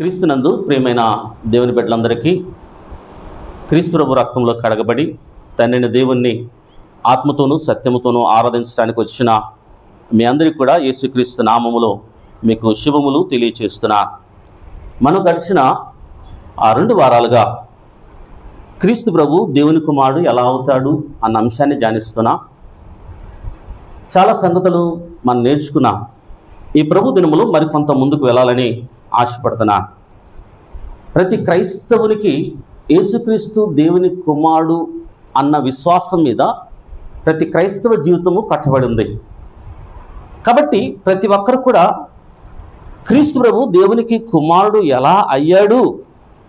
క్రీస్తునందు ప్రియమైన దేవుని బిడ్డలందరికీ క్రీస్తు ప్రభు రక్తంలో కడగబడి తండ్రిని దేవుణ్ణి ఆత్మతోనూ సత్యముతోనూ ఆరాధించడానికి వచ్చిన మీ అందరికీ కూడా యేసుక్రీస్తు నామములో మీకు శుభములు తెలియచేస్తున్నా. మనం గడిచిన 2 వారాలుగా క్రీస్తు ప్రభు దేవుని కుమారుడు ఎలా అవుతాడు అన్న అంశాన్ని ధ్యానిస్తున్నా. చాలా సంగతులు మనం నేర్చుకున్నాం. ఈ ప్రభు దినములో మరికొంత ముందుకు వెళ్ళాలని ఆశపడుతున్నా. ప్రతి క్రైస్తవునికి యేసుక్రీస్తు దేవుని కుమారుడు అన్న విశ్వాసం మీద ప్రతి క్రైస్తవ జీవితము కట్టబడి ఉంది. కాబట్టి ప్రతి ఒక్కరు కూడా క్రీస్తు ప్రభు దేవునికి కుమారుడు ఎలా అయ్యాడు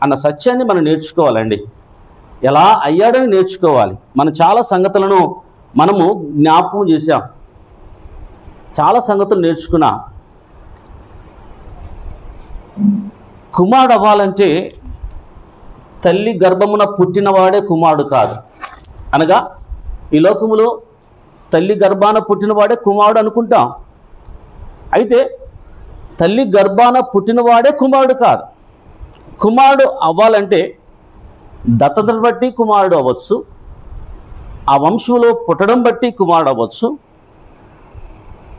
అన్న సత్యాన్ని మనం నేర్చుకోవాలండి. ఎలా అయ్యాడని నేర్చుకోవాలి. మనం చాలా సంగతులను మనము జ్ఞాపకం చేశాం, చాలా సంగతులు నేర్చుకున్నా. కుమారుడు అవ్వాలంటే తల్లి గర్భమున పుట్టినవాడే కుమారుడు కాదు. అనగా ఈ లోకములో తల్లి గర్భాన పుట్టినవాడే కుమారుడు అనుకుంటాం. అయితే తల్లి గర్భాన పుట్టినవాడే కుమారుడు కాదు. కుమారుడు అవ్వాలంటే దత్తతను బట్టి కుమారుడు అవ్వచ్చు, ఆ వంశంలో పుట్టడం బట్టి కుమారుడు అవ్వచ్చు.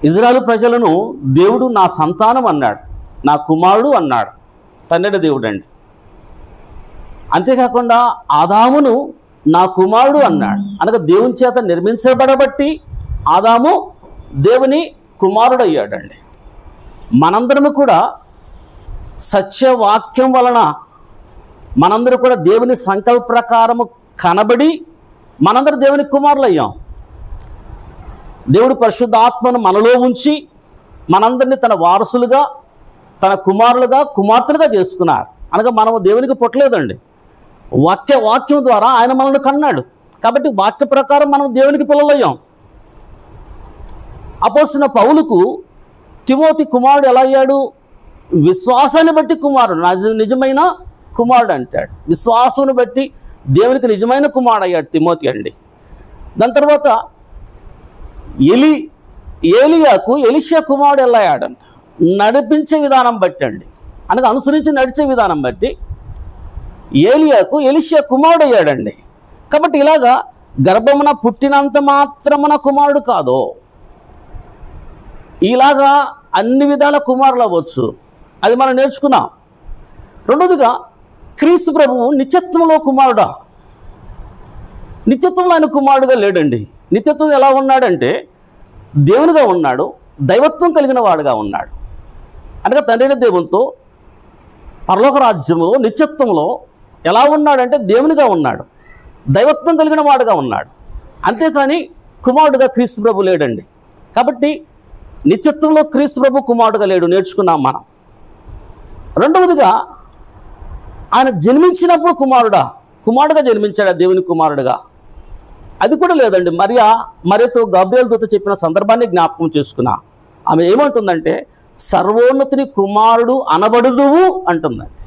ఇజ్రాయేలు ప్రజలను దేవుడు నా సంతానం అన్నాడు, నా కుమారుడు అన్నాడు. తండ్రి దేవుడు అండి. అంతేకాకుండా ఆదామును నా కుమారుడు అన్నాడు. అనగా దేవుని చేత నిర్మించబడబట్టి ఆదాము దేవుని కుమారుడు అయ్యాడండి. మనందరము కూడా సత్యవాక్యం వలన మనందరూ కూడా దేవుని సంకల్ప ప్రకారము కనబడి మనందరూ దేవుని కుమారులు అయ్యాం. దేవుడు పరిశుద్ధ ఆత్మను మనలో ఉంచి మనందరినీ తన వారసులుగా, తన కుమారులుగా, కుమార్తెలుగా చేసుకున్నారు. అనగా మనము దేవునికి పుట్టలేదండి. వాక్యం ద్వారా ఆయన మనల్ని కన్నాడు. కాబట్టి వాక్య ప్రకారం మనం దేవునికి పిల్లలయ్యాం. అపోస్తలుడైన పౌలుకు తిమోతి కుమారుడు ఎలా అయ్యాడు? విశ్వాసాన్ని బట్టి కుమారుడు, నిజమైన కుమారుడు అంటాడు. విశ్వాసాన్ని బట్టి దేవునికి నిజమైన కుమారుడు అయ్యాడు తిమోతి అండి. దాని తర్వాత ఏలియాకు ఎలీషా కుమారుడు ఎలా అయ్యాడంట? నడిపించే విధానం బట్టి అండి. అనగా అనుసరించి నడిచే విధానం బట్టి ఏలియాకు ఎలీషా కుమారుడు అయ్యాడండి. కాబట్టి ఇలాగా గర్భమున పుట్టినంత మాత్రమున కుమారుడు కాదు, ఇలాగా అన్ని విధాల కుమారులు అవ్వచ్చు. అది మనం నేర్చుకున్నాం. రెండోదిగా క్రీస్తు ప్రభువు నిత్యత్వంలో కుమారుడా? నిత్యత్వంలో ఆయన కుమారుడుగా లేడండి. నిత్యత్వం ఎలా ఉన్నాడంటే దేవునిగా ఉన్నాడు, దైవత్వం కలిగిన వాడుగా ఉన్నాడు. అనగా తండ్రి దేవునితో పరలోక రాజ్యంలో నిత్యత్వంలో ఎలా ఉన్నాడంటే దేవునిగా ఉన్నాడు, దైవత్వం కలిగిన వాడుగా ఉన్నాడు. అంతేకాని కుమారుడుగా క్రీస్తు ప్రభు లేడండి. కాబట్టి నిత్యత్వంలో క్రీస్తు ప్రభు కుమారుడుగా లేడు, నేర్చుకున్నాం మనం. రెండవదిగా ఆయన జన్మించినప్పుడు కుమారుడుగా జన్మించాడు, దేవుని కుమారుడుగా. అది కూడా లేదండి. మరియతో గబ్రియలు దూత చెప్పిన సందర్భాన్ని జ్ఞాపకం చేసుకున్నా. ఆమె ఏమంటుందంటే సర్వోన్నతుని కుమారుడు అనబడుదువు అంటుందండి.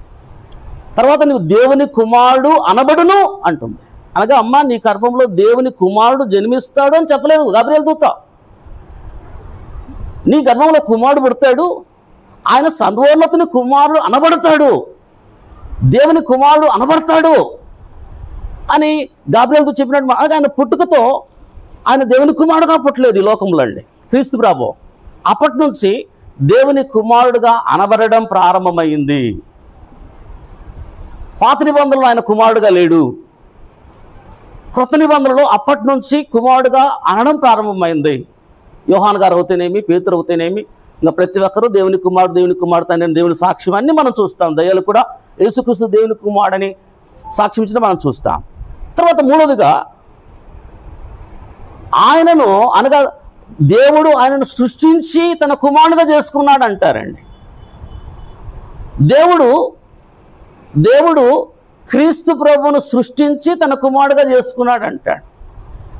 తర్వాత నువ్వు దేవుని కుమారుడు అనబడును అంటుంది. అనగా అమ్మ నీ గర్భంలో దేవుని కుమారుడు జన్మిస్తాడు అని చెప్పలేదు గబ్రియలు దూత. నీ గర్భంలో కుమారుడు పుడతాడు, ఆయన సర్వోన్నతుని కుమారుడు అనబడతాడు, దేవుని కుమారుడు అనబడతాడు అని గాబ్రియలు దూత చెప్పినట్టు. ఆయన పుట్టుకతో ఆయన దేవుని కుమారుడుగా పుట్టలేదు ఈ లోకంలో అండి. క్రీస్తు ప్రభు అప్పటి నుంచి దేవుని కుమారుడుగా అనబడడం ప్రారంభమైంది. పాత నిబంధనలో ఆయన కుమారుడుగా లేడు. క్రొత్త నిబంధనలో అప్పటి నుంచి కుమారుడుగా అనడం ప్రారంభమైంది. యోహాను గారు అవుతేనేమి, పేతురు అవుతేనేమి, ఇంకా ప్రతి ఒక్కరూ దేవుని కుమారుడు తండ్రి దేవుని సాక్ష్యం అన్ని మనం చూస్తాం. దయ్యాలు కూడా యేసుక్రీస్తు దేవుని కుమారుడని సాక్ష్యం ఇచ్చిన మనం చూస్తాం. తర్వాత మూడోదిగా ఆయనను అనగా దేవుడు ఆయనను సృష్టించి తన కుమారుడుగా చేసుకున్నాడు అంటారండి. దేవుడు క్రీస్తు ప్రభువును సృష్టించి తన కుమారుడుగా చేసుకున్నాడు అంటాడు.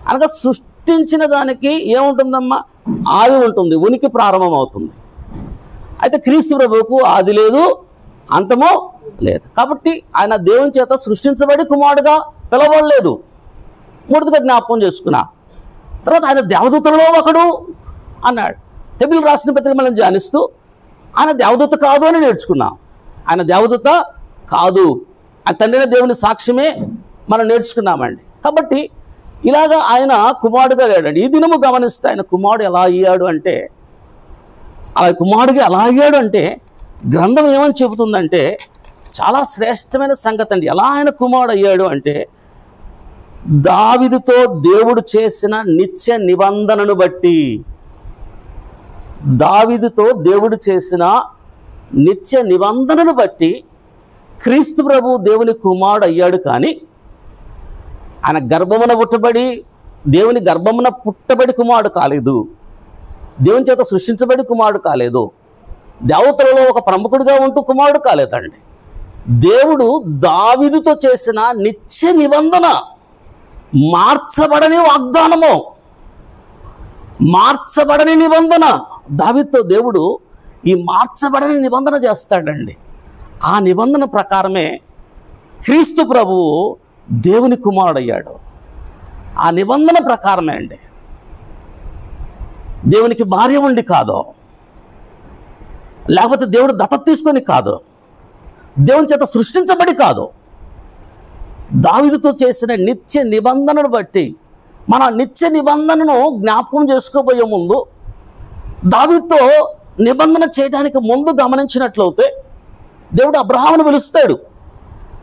అనగా సృష్టించిన దానికి ఏముంటుందమ్మా? ఆది ఉంటుంది, ఉనికి ప్రారంభం అవుతుంది. అయితే క్రీస్తు ప్రభువుకు ఆది లేదు, అంతమో లేదు. కాబట్టి ఆయన దేవుని చేత సృష్టించబడి కుమారుడుగా పిలవలేదు. మూడోదిగా జ్ఞాపకం చేసుకున్నా. తర్వాత ఆయన దేవదూతలలో ఒకడు అన్నాడు. హెబ్రీయులకు రాసిన పత్రిక మనం ధ్యానిస్తూ ఆయన దేవదూత కాదు అని నేర్చుకున్నాం. ఆయన దేవదూత కాదు. ఆ తండ్రి అయిన దేవుని సాక్ష్యమే మనం నేర్చుకున్నామండి. కాబట్టి ఇలాగా ఆయన కుమారుడుగా లేడండి. ఈ దినము గమనిస్తే ఆయన కుమారుడు ఎలా అయ్యాడు అంటే, అలా కుమారుడిగా ఎలా అయ్యాడు అంటే గ్రంథం ఏమని చెబుతుందంటే చాలా శ్రేష్టమైన సంగతి అండి. ఎలా ఆయన కుమారుడు అయ్యాడు అంటే, దావీదుతో దేవుడు చేసిన నిత్య నిబంధనను బట్టి, దావీదుతో దేవుడు చేసిన నిత్య నిబంధనను బట్టి క్రీస్తు ప్రభు దేవుని కుమారుడు అయ్యాడు. కానీ ఆయన గర్భమున పుట్టబడి దేవుని గర్భమున పుట్టబడి కుమారుడు కాలేదు. దేవుని చేత సృష్టించబడి కుమారుడు కాలేదు. దేవతలలో ఒక ప్రముఖుడిగా ఉంటూ కుమారుడు కాలేదండి. దేవుడు దావీదుతో చేసిన నిత్య నిబంధన, మార్చబడని వాగ్దానము, మార్చబడని నిబంధన, దావీదుతో దేవుడు ఈ మార్చబడని నిబంధన చేస్తాడండి. ఆ నిబంధన ప్రకారమే క్రీస్తు ప్రభువు దేవుని కుమారుడయ్యాడు. ఆ నిబంధన ప్రకారమే అండి. దేవునికి భార్య ఉండి కాదు, లేకపోతే దేవుడు దత్తత తీసుకొని కాదు, దేవుని చేత సృష్టించబడి కాదు. దావీదుతో చేసిన నిత్య నిబంధనను బట్టి మన నిత్య నిబంధనను జ్ఞాపకం చేసుకోబోయే ముందు, దావీదుతో నిబంధన చేయడానికి ముందు గమనించినట్లయితే దేవుడు అబ్రహామును పిలుస్తాడు.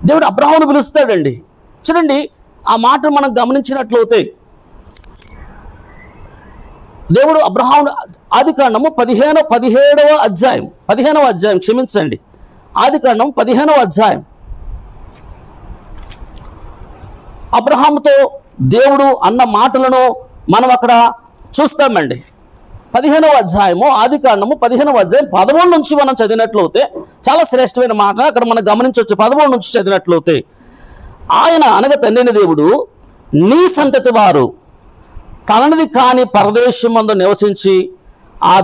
దేవుడు అబ్రహామును పిలుస్తాడండి. చూడండి, ఆ మాట మనం గమనించినట్లయితే దేవుడు అబ్రహాము ఆదికాండము 15వ అధ్యాయం క్షమించండి, ఆదికాండం 15వ అధ్యాయం అబ్రహాముతో దేవుడు అన్న మాటలను మనం అక్కడ చూస్తామండి. 15వ అధ్యాయము ఆదికాండము 15వ అధ్యాయం 13 నుంచి మనం చదివినట్లయితే చాలా శ్రేష్టమైన మాట అక్కడ మనం గమనించవచ్చు. 13 నుంచి చదివినట్లయితే, ఆయన అనగా తండ్రిని దేవుడు నీ సంతతి వారు తనది కాని పరదేశమందు నివసించి ఆ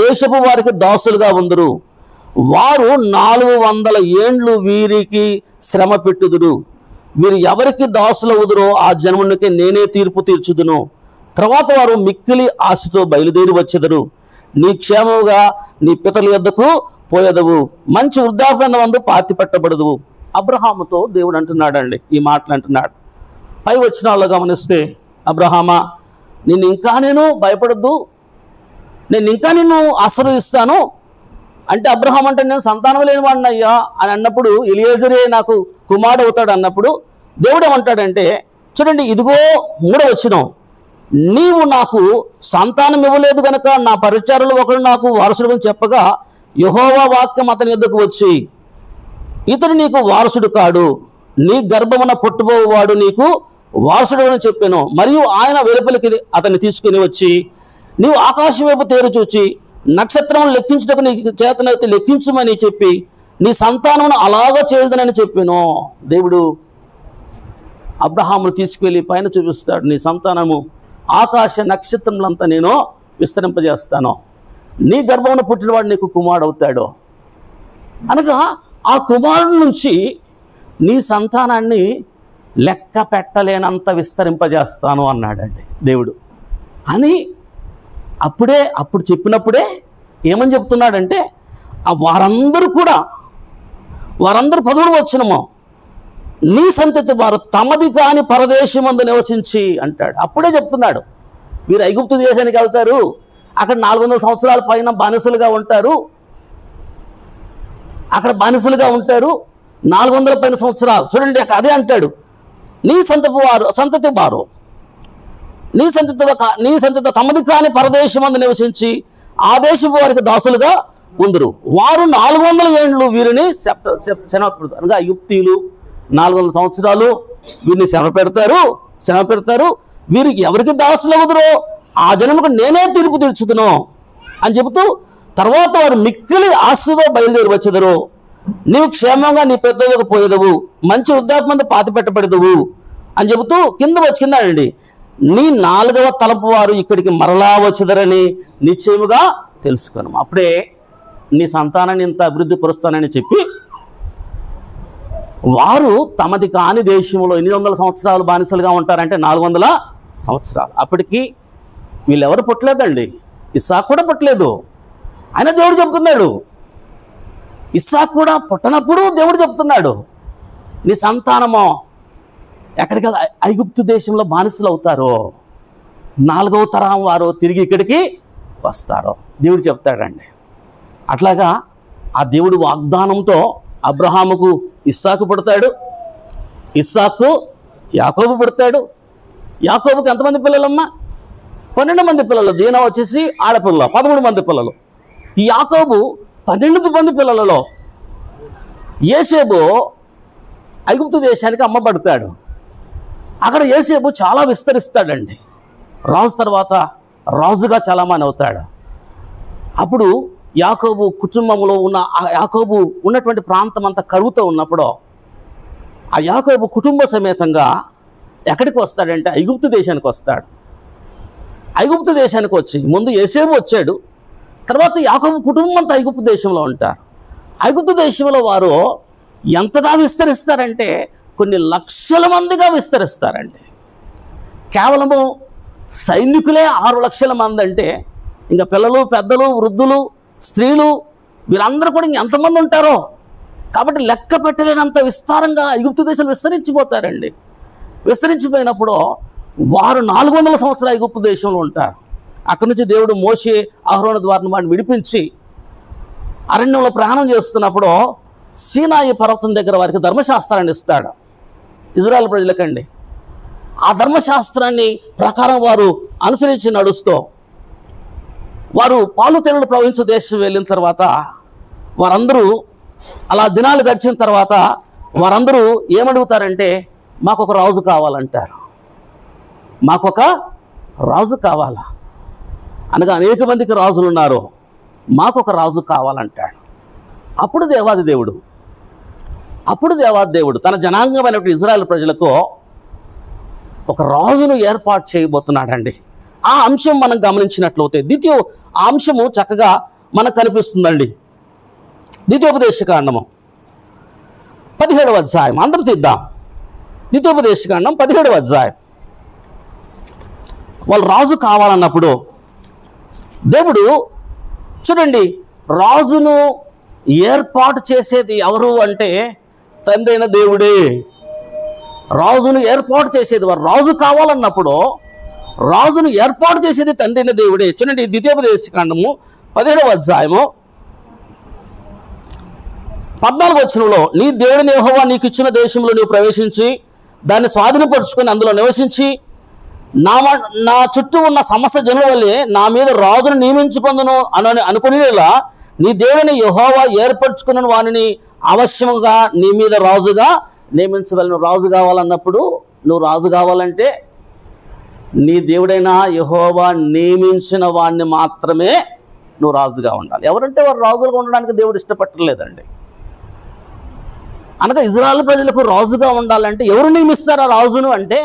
దేశపు వారికి దాసులుగా ఉందరు. వారు 400 ఏండ్లు వీరికి శ్రమ పెట్టుదురు. వీరు ఎవరికి దాసులవుదురో ఆ జనమునికి నేనే తీర్పు తీర్చుదును. తర్వాత వారు మిక్కిలి ఆశతో బయలుదేరి వచ్చెదరు. నీ క్షేమముగా నీ పితరుల యొద్దకు పోయేదవు, మంచి వృద్ధాప్యందు పాతి పెట్టబడదు. అబ్రహాముతో దేవుడు అంటున్నాడండి, ఈ మాటలు అంటున్నాడు. పై వచనాల్లో గమనిస్తే, అబ్రహామా నిన్ను ఇంకా నేను భయపడద్దు, నేను ఇంకా నిన్ను ఆశీర్వదిస్తాను అంటే, అబ్రహాం అంటే నేను సంతానం లేనివాడిని అయ్యా అని అన్నప్పుడు, ఎలియేజరే నాకు కుమారుడు అవుతాడు అన్నప్పుడు దేవుడు ఏమంటాడంటే, చూడండి ఇదిగో 3వ వచనం, నీవు నాకు సంతానం ఇవ్వలేదు కనుక నా పరిచారులు ఒకడు నాకు వారసుడు అని చెప్పగా యెహోవా వాక్యం అతని యొద్దకు వచ్చి, ఇతడు నీకు వారసుడు కాడు, నీ గర్భమున పుట్టబోవాడు నీకు వారసుడు అని చెప్పాను. మరియు ఆయన వెలుపలికి అతన్ని తీసుకుని వచ్చి, నీవు ఆకాశం వైపు తేరు చూచి నక్షత్రం లెక్కించుటకు నీ చేతనైతే లెక్కించుమని చెప్పి నీ సంతానమును అలాగా చేయదనని చెప్పాను. దేవుడు అబ్రహామును తీసుకువెళ్ళి పైన చూపిస్తాడు, నీ సంతానము ఆకాశ నక్షత్రములంతా నేను విస్తరింపజేస్తాను, నీ గర్భమున పుట్టినవాడు నీకు కుమారుడు అవుతాడు. అనగా ఆ కుమారుడి నుంచి నీ సంతానాన్ని లెక్క పెట్టలేనంత విస్తరింపజేస్తాను అన్నాడండి దేవుడు. అని అప్పుడు చెప్పినప్పుడే ఏమని చెప్తున్నాడంటే, వారందరూ 10వ వచనము, నీ సంతతి వారు తమది కాని పరదేశమందు నివసించి అంటాడు. అప్పుడే చెప్తున్నాడు, వీరు ఐగుప్తు దేశానికి వెళ్తారు, అక్కడ 400 సంవత్సరాల పైన బానిసలుగా ఉంటారు, అక్కడ బానిసలుగా ఉంటారు 400 పైన సంవత్సరాలు. చూడండి అదే అంటాడు, నీ సంతతి వారు నీ సంతతి తమది కాని పరదేశమందు నివసించి ఆ దేశపు వారికి దాసులుగా ఉందరు. వారు 400 ఏండ్లు వీరిని శ్రమ పెడతారు. అనగా యుక్తీలు 400 సంవత్సరాలు వీరిని శ్రమ పెడతారు. వీరికి ఎవరికి దాసులు అవుదురో ఆ జనముకు నేనే తీర్పు తీర్చుదును అని చెబుతూ, తర్వాత వారు మిక్కిలి ఆశతో బయలుదేరి వచ్చేదరు. నీవు క్షేమంగా నీ పెద్దలకు పోయేదవు, మంచి వృద్ధాప్యమందు పాతి పెట్టబడేదవు అని చెబుతూ కింద అండి, నీ 4వ తలపు వారు ఇక్కడికి మరలా వచ్చేదరని నిశ్చయముగా తెలుసుకున్నాము. అప్పుడే నీ సంతానాన్ని ఇంత అభివృద్ధి పరుస్తానని చెప్పి, వారు తమది కాని దేశంలో 800 సంవత్సరాలు బానిసలుగా ఉంటారంటే 400 సంవత్సరాలు. అప్పటికి వీళ్ళెవరు పుట్టలేదండి, ఇస్సాకు కూడా పుట్టలేదు. ఆయన దేవుడు చెబుతున్నాడు, ఇస్సాకు కూడా పుట్టనప్పుడు దేవుడు చెప్తున్నాడు, నీ సంతానమో ఎక్కడికి ఐగుప్తు దేశంలో బానిసలు అవుతారో, 4వ తరం వారు తిరిగి ఇక్కడికి వస్తారో దేవుడు చెప్తాడండి. అట్లాగా ఆ దేవుడు వాగ్దానంతో అబ్రహాముకు ఇస్సాకు పుడతాడు, ఇస్సాకు యాకోబు పుడతాడు. యాకోబుకి ఎంతమంది పిల్లలమ్మా? 12 మంది పిల్లలు. దీనా వచ్చేసి ఆడపిల్ల, 13 మంది పిల్లలు. ఈ యాకోబు 12 మంది పిల్లలలో యోసేపు ఐగుప్తు దేశానికి అమ్మబడతాడు. అక్కడ యోసేపు చాలా విస్తరిస్తాడండి. రాజు తర్వాత రాజుగా చాలామంది అవుతాడు. అప్పుడు యాకోబు కుటుంబంలో ఉన్న యాకోబు ఉన్నటువంటి ప్రాంతం అంతా కరువుతో ఉన్నప్పుడు ఆ యాకోబు కుటుంబ సమేతంగా ఎక్కడికి వస్తాడంటే ఐగుప్తు దేశానికి వస్తాడు. ఐగుప్తు దేశానికి వచ్చి ముందు యోసేపు వచ్చాడు, తర్వాత యాకోబు కుటుంబం అంతా ఐగుప్తు దేశంలో ఉంటారు. ఐగుప్తు దేశంలో వారు ఎంతగా విస్తరిస్తారంటే కొన్ని లక్షల మందిగా విస్తరిస్తారండి. కేవలము సైనికులే 6 లక్షల మంది అంటే ఇంకా పిల్లలు, పెద్దలు, వృద్ధులు, స్త్రీలు వీరందరూ కూడా ఇంకెంతమంది ఉంటారో. కాబట్టి లెక్క పెట్టలేనంత విస్తారంగా ఐగుప్తు దేశాలు విస్తరించిపోతారండి. విస్తరించిపోయినప్పుడు వారు 400 సంవత్సరాలు ఐగుప్తు దేశంలో ఉంటారు. అక్కడి నుంచి దేవుడు మోషే, అహరోను ద్వారా వాడిని విడిపించి అరణ్యంలో ప్రయాణం చేస్తున్నప్పుడు సీనాయి పర్వతం దగ్గర వారికి ధర్మశాస్త్రాన్ని ఇస్తాడు, ఇజ్రాయెల్ ప్రజలకండి. ఆ ధర్మశాస్త్రాన్ని ప్రకారం వారు అనుసరించి నడుస్తూ వారు పాలు తేనెలు ప్రవహించే దేశం వెళ్ళిన తర్వాత వారందరూ అలా దినాలు గడిచిన తర్వాత వారందరూ ఏమడుగుతారంటే, మాకొక రాజు కావాలంటారు. మాకొక రాజు కావాలా అనగా అనేక మందికి రాజులు ఉన్నారు, మాకొక రాజు కావాలంటాడు. అప్పుడు దేవాది దేవుడు తన జనాంగమైనటువంటి ఇజ్రాయెల్ ప్రజలకు ఒక రాజును ఏర్పాటు చేయబోతున్నాడండి. ఆ అంశం మనం గమనించినట్లయితే ఆ అంశము చక్కగా మనకు కనిపిస్తుందండి. ద్వితీయోపదేశకాండము 17వ అధ్యాయం అందరూ తీద్దాం. ద్వితీయోపదేశకాండం 17వ అధ్యాయం. వాళ్ళు రాజు కావాలన్నప్పుడు దేవుడు చూడండి, రాజును ఏర్పాటు చేసేది ఎవరు అంటే తండ్రి అయిన దేవుడే. రాజును ఏర్పాటు చేసేది, వారు రాజు కావాలన్నప్పుడు రాజును ఏర్పాటు చేసేది తండ్రి అయిన దేవుడే. చూడండి, ద్వితీయోపదేశకాండము 17వ అధ్యాయము 14వ వచనంలో, నీ దేవుడైన యెహోవా నీకు ఇచ్చిన దేశంలో నీవు ప్రవేశించి దాన్ని స్వాధీనపరుచుకొని అందులో నివసించి నా చుట్టూ ఉన్న సమస్త జనుల వల్లే నా మీద రాజును నియమించుకుందును అని అనుకునేలా నీ దేవుడైన యెహోవా ఏర్పరచుకున్న వానిని అవశ్యముగా నీ మీద రాజుగా నియమించగలను. రాజు కావాలన్నప్పుడు, నువ్వు రాజు కావాలంటే నీ దేవుడైన యెహోవా నియమించిన వాడిని మాత్రమే నువ్వు రాజుగా ఉండాలి. ఎవరంటే వారు రాజులుగా ఉండడానికి దేవుడు ఇష్టపట్టలేదండి. అనగా ఇజ్రాయెల్ ప్రజలకు రాజుగా ఉండాలంటే ఎవరు నియమిస్తారు ఆ రాజును అంటే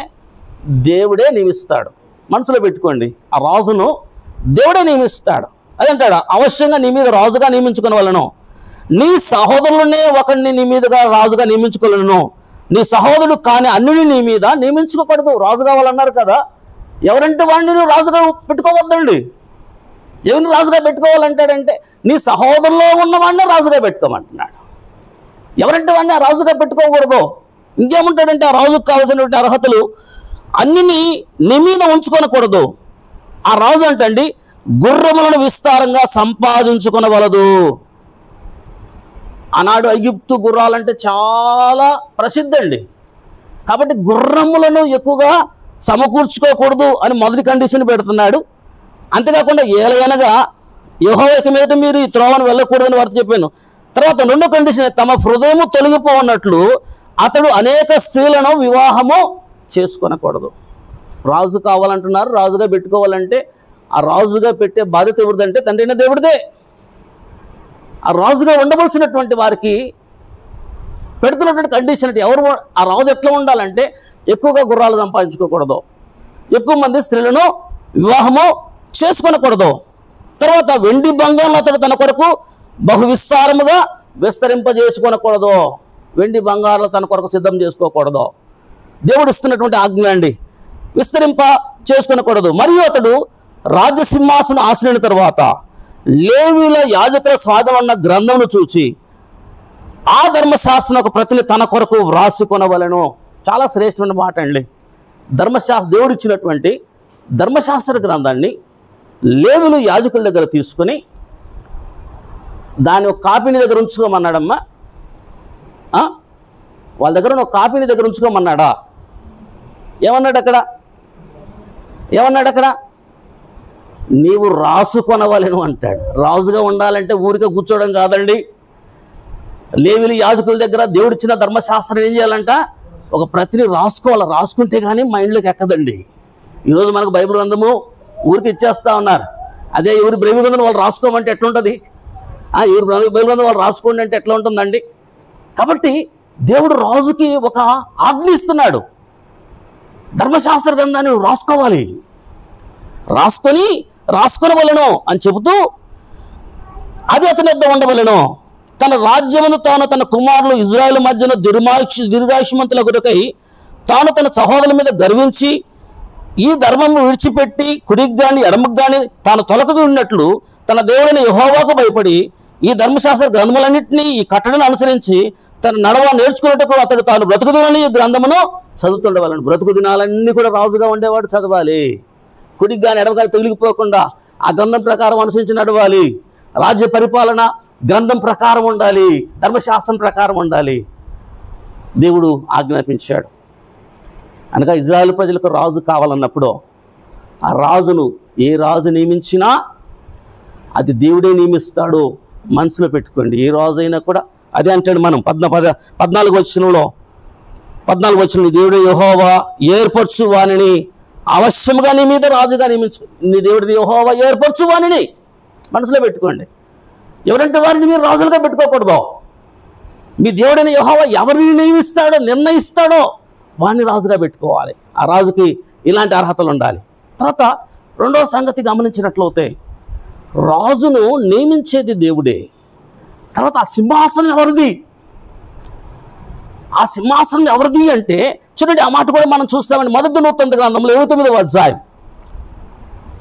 దేవుడే నియమిస్తాడు. మనసులో పెట్టుకోండి, ఆ రాజును దేవుడే నియమిస్తాడు. అదంటాడు, అవశ్యంగా నీ మీద రాజుగా నియమించుకునే వాళ్ళను, నీ సహోదరులనే ఒకరిని నీ మీదుగా రాజుగా నియమించుకోలేను, నీ సహోదరుడు కానీ అన్యుని నీ మీద నియమించుకోకూడదు. రాజు కావాలన్నారు కదా, ఎవరంటే వాడిని నువ్వు రాజుగా పెట్టుకోవద్దండి. ఎవరిని రాజుగా పెట్టుకోవాలంటాడంటే నీ సహోదరులో ఉన్నవాడిని రాజుగా పెట్టుకోమంటున్నాడు. ఎవరంటే వాడిని రాజుగా పెట్టుకోకూడదు. ఇంకేముంటాడంటే ఆ రాజుకు కావాల్సినటువంటి అర్హతలు అన్ని నీ మీద ఉంచుకోనకూడదు. ఆ రాజు అంటండి గుర్రములను విస్తారంగా సంపాదించుకొనవలదు. ఆనాడు ఐగుప్తు గుర్రాలంటే చాలా ప్రసిద్ధి అండి. కాబట్టి గుర్రములను ఎక్కువగా సమకూర్చుకోకూడదు అని మొదటి కండిషన్ పెడుతున్నాడు. అంతేకాకుండా ఏలయనగా యెహోవా మీద మీరు ఈ త్రోవను వెళ్ళకూడదని వారితో చెప్పాను. తర్వాత రెండో కండిషన్, తమ హృదయము తొలగిపోన్నట్లు అతడు అనేక స్త్రీలను వివాహము చేసుకొనకూడదు. రాజు కావాలంటున్నారు, రాజుగా పెట్టుకోవాలంటే ఆ రాజుగా పెట్టే బాధ్యత ఎవరిదంటే తండ్రి అయిన దేవుడిదే. ఆ రాజుగా ఉండవలసినటువంటి వారికి పెడుతున్నటువంటి కండిషన్ అంటే ఎవరు ఆ రాజు ఎట్లా ఉండాలంటే ఎక్కువగా గుర్రాలు సంపాదించుకోకూడదు, ఎక్కువ మంది స్త్రీలను వివాహము చేసుకొనకూడదు. తర్వాత వెండి బంగారం అతడు తన కొరకు బహు విస్తారముగా విస్తరింపజేసుకొనకూడదు. వెండి బంగారాలు తన కొరకు సిద్ధం చేసుకోకూడదు. దేవుడు ఇస్తున్నటువంటి ఆజ్ఞ అండి, విస్తరింప చేసుకొనకూడదు. మరియు అతడు రాజసింహాసనం ఆశ్రయిన తర్వాత లేవీల యాజకుల స్వాధీనం ఉన్న గ్రంథమును చూచి ఆ ధర్మశాస్త్రం ఒక ప్రతిని తన కొరకు వ్రాసుకొనవలెను. చాలా శ్రేష్టమైన మాట అండి. దేవుడు ఇచ్చినటువంటి ధర్మశాస్త్ర గ్రంథాన్ని లేవీయులు యాజకుల దగ్గర తీసుకొని దాని ఒక కాపీని దగ్గర ఉంచుకోమన్నాడమ్మా. వాళ్ళ దగ్గర ఒక కాపీని దగ్గర ఉంచుకోమన్నాడా? ఏమన్నాడు అక్కడ? నీవు రాసుకొనవలెను అంటాడు. రాజుగా ఉండాలంటే ఊరికే కూర్చోవడం కాదండి. లేవీయులు యాజకుల దగ్గర దేవుడిచ్చిన ధర్మశాస్త్రం ఏం చేయాలంట? ఒక ప్రతిని రాసుకోవాలి. రాసుకుంటే కానీ మైండ్లోకి ఎక్కదండి. ఈరోజు మనకు బైబిల్ గ్రంథము ఊరికి ఇచ్చేస్తా ఉన్నారు. అదే ఎవరి బైబిల్ గ్రంథం వాళ్ళు రాసుకోమంటే ఎట్లుంటుంది? ఎవరి బైబిల్ గ్రంథం వాళ్ళు రాసుకోండి అంటే ఎట్లా ఉంటుందండి? కాబట్టి దేవుడు రాజుకి ఒక ఆజ్ఞ ఇస్తున్నాడు. ధర్మశాస్త్ర గ్రంథాన్ని రాసుకోవాలి, రాసుకొనవలెను అని చెబుతూ అది అతని వద్ద ఉండవలెను. తన రాజ్యమును తాను తన కుమారులు ఇజ్రాయేలు మధ్యన దీర్ఘాయుష్మంతుల కొరకై తాను తన సహోదరుల మీద గర్వించి ఈ ధర్మము విడిచిపెట్టి కుడికి గాని ఎడమకు గాని తాను తొలకగా ఉన్నట్లు తన దేవుడైన యెహోవాకు భయపడి ఈ ధర్మశాస్త్ర గ్రంథములన్నింటినీ ఈ కట్టడను అనుసరించి తన నడవ నేర్చుకున్నట్టుకు అతడు తాను బ్రతుకుదినని ఈ గ్రంథమును చదువుతుండవాలని. బ్రతుకు దినాలన్నీ కూడా రాజుగా ఉండేవాడు చదవాలి. కుడికి కానీ ఎడమ కానీ తొలిగిపోకుండా ఆ గ్రంథం ప్రకారం అనుసరించి నడవాలి. రాజ్య పరిపాలన గ్రంథం ప్రకారం ఉండాలి, ధర్మశాస్త్రం ప్రకారం ఉండాలి. దేవుడు ఆజ్ఞాపించాడు. అనగా ఇజ్రాయేల్ ప్రజలకు రాజు కావాలన్నప్పుడు ఆ రాజును ఏ రాజు నియమించినా అది దేవుడే నియమిస్తాడు. మనసులో పెట్టుకోండి. ఏ రాజు అయినా కూడా అదే అంటాడు. మనం 14 వచనంలో దేవుడు యెహోవా ఏర్పరచు వానిని అవశ్యముగా నీ మీద రాజుగా నియమించు. నీ దేవుడు యెహోవా ఏర్పరచు వానిని మనసులో పెట్టుకోండి. ఎవరంటే వారిని మీరు రాజులుగా పెట్టుకోకూడదు. మీ దేవుడైన యెహోవా ఎవరిని నియమిస్తాడో నిర్ణయిస్తాడో వాడిని రాజుగా పెట్టుకోవాలి. ఆ రాజుకి ఇలాంటి అర్హతలు ఉండాలి. తర్వాత రెండవ సంగతి గమనించినట్లయితే రాజును నియమించేది దేవుడే. తర్వాత ఆ సింహాసనం ఎవరిది? ఆ సింహాసనం ఎవరిది అంటే చూడండి, ఆ మాట కూడా మనం చూస్తామండి. మొదటి దినవృత్తాంత గ్రంథంలో 29వ అధ్యాయం,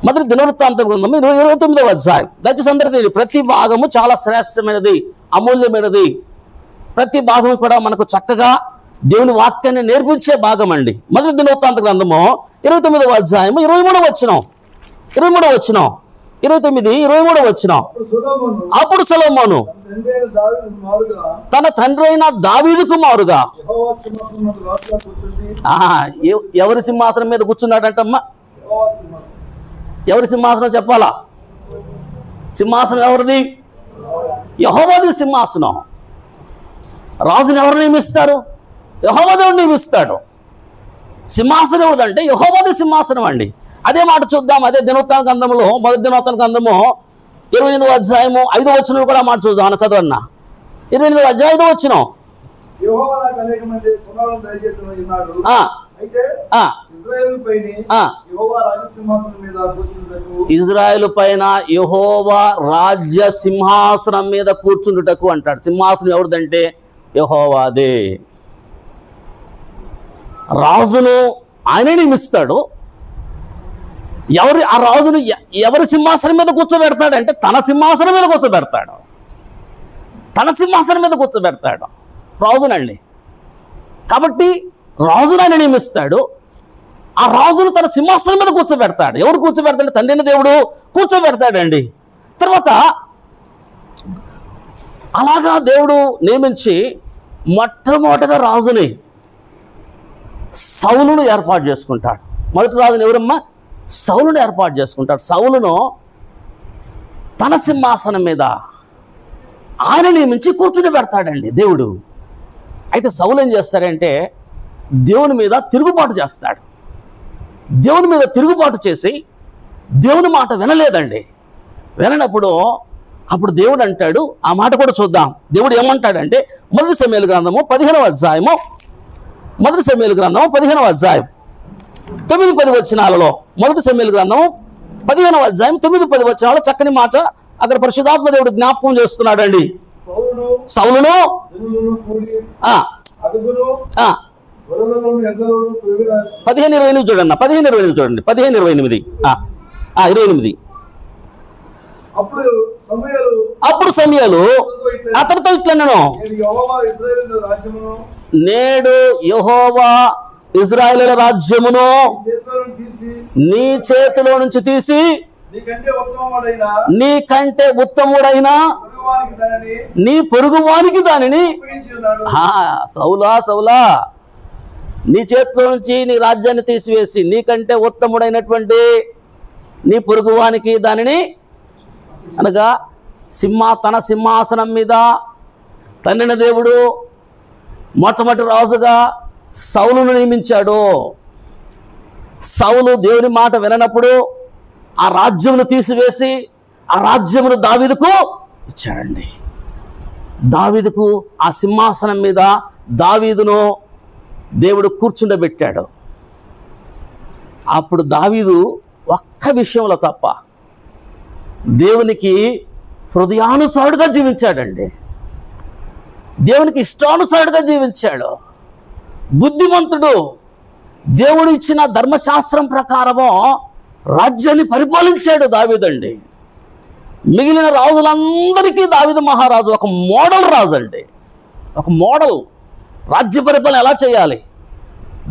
మొదటి దినవృత్తాంత గ్రంథంలో 29వ అధ్యాయం. దయచేసి అందరికీ ప్రతి భాగము చాలా శ్రేష్టమైనది, అమూల్యమైనది. ప్రతి భాగం కూడా మనకు చక్కగా దేవుని వాక్యాన్ని నేర్పించే భాగం అండి. మొదటి దినవృత్తాంత గ్రంథము 29వ అధ్యాయము 23వ వచనం, 23వ వచనం. అప్పుడు సొలొమోను తన తండ్రి అయిన దావీదుకు మారుగా ఎవరి సింహాసనం మీద కూర్చున్నాడంటమ్మా? ఎవరి సింహాసనం చెప్పాలా? సింహాసనం ఎవరిది? యెహోవాది సింహాసనం. రాజుని ఎవరు నియమిస్తారు? యెహోవా దేవుడు నియమిస్తాడు. సింహాసనం ఎవరిదంటే యెహోవాది సింహాసనం అండి. అదే మాట చూద్దాం. అదే దినవృత్తాంత గ్రంథంలో మొదటి దినవృత్తాంత గ్రంథము 28వ అధ్యాయము 5వ వచనం కూడా మాట చూద్దాం. అన్న చదవన్నా 28వ అధ్యాయం 5వ వచనం. ఇజ్రాయేలు పైన యెహోవా రాజ్య సింహాసనం మీద కూర్చుండుటకు అంటాడు. సింహాసనం ఎవరిదంటే యెహోవాదే. రాజును ఆయనే నియమిస్తాడు. ఆ రాజును ఎవరి సింహాసనం మీద కూర్చోబెడతాడంటే తన సింహాసనం మీద కూర్చోబెడతాడు. రాజునండి. కాబట్టి రాజును ఆయన నియమిస్తాడు. ఆ రాజును తన సింహాసనం మీద కూర్చోబెడతాడు. ఎవరు కూర్చోబెడతాడు? తండ్రిని దేవుడు కూర్చోబెడతాడండి. తర్వాత అలాగా దేవుడు నియమించి మొట్టమొదటిగా రాజుని సౌలును ఏర్పాటు చేసుకుంటాడు. మొదటి రాజుని ఎవరమ్మా? సౌలును ఏర్పాటు చేసుకుంటాడు. సౌలును తన సింహాసనం మీద ఆయన నియమించి కూర్చుని పెడతాడండి దేవుడు. అయితే సౌలు ఏం చేస్తాడంటే దేవుని మీద తిరుగుబాటు చేస్తాడు. దేవుని మీద తిరుగుబాటు చేసి దేవుని మాట వినలేదండి. విననప్పుడు అప్పుడు దేవుడు అంటాడు, ఆ మాట కూడా చూద్దాం. దేవుడు ఏమంటాడంటే మొదటి సమూయేలు గ్రంథము 15వ అధ్యాయము, మొదటి సమూయేలు గ్రంథము 15వ అధ్యాయం 9-10 వచనాలలో, మొదటి సమూయేలు గ్రంథము 15వ అధ్యాయం 9-10 వచనాలలో చక్కని మాట అక్కడ పరిశుద్ధాత్మ దేవుడు జ్ఞాపకం చేస్తున్నాడండి. సౌలును 15:28 చూడండి. 15:28 చూడండి. 15:28 28. అప్పుడు సమూయేలు అప్పుడు సమూయేలు అతనితో ఇట్లనెను, నేడు యెహోవా ఇశ్రాయేలు రాజ్యమును నీ చేతిలో నుంచి తీసి నీకంటే ఉత్తముడైన నీ పొరుగువానికి దానిని, సౌలా సౌలా, నీ చేతిలో నుంచి నీ రాజ్యాన్ని తీసివేసి నీకంటే ఉత్తముడైనటువంటి నీ పొరుగువానికి దానిని, అనగా తన సింహాసనం మీద తండ్రిన దేవుడు మొట్టమొదటి రాజుగా సౌలును నియమించాడు. సౌలు దేవుని మాట విననప్పుడు ఆ రాజ్యమును తీసివేసి ఆ రాజ్యమును దావీదుకు ఇచ్చాడండి. దావీదుకు ఆ సింహాసనం మీద దావీదును దేవుడు కూర్చుండబెట్టాడు. అప్పుడు దావీదు ఒక్క విషయంలో తప్ప దేవునికి హృదయానుసారుడుగా జీవించాడండి. దేవునికి ఇష్టానుసారుడుగా జీవించాడు. బుద్ధిమంతుడు. దేవుడు ఇచ్చిన ధర్మశాస్త్రం ప్రకారము రాజ్యాన్ని పరిపాలించాడు దావీదండి. మిగిలిన రాజులందరికీ దావీదు మహారాజు ఒక మోడల్ రాజు అండి. ఒక మోడల్. రాజ్య పరిపాలన ఎలా చేయాలి,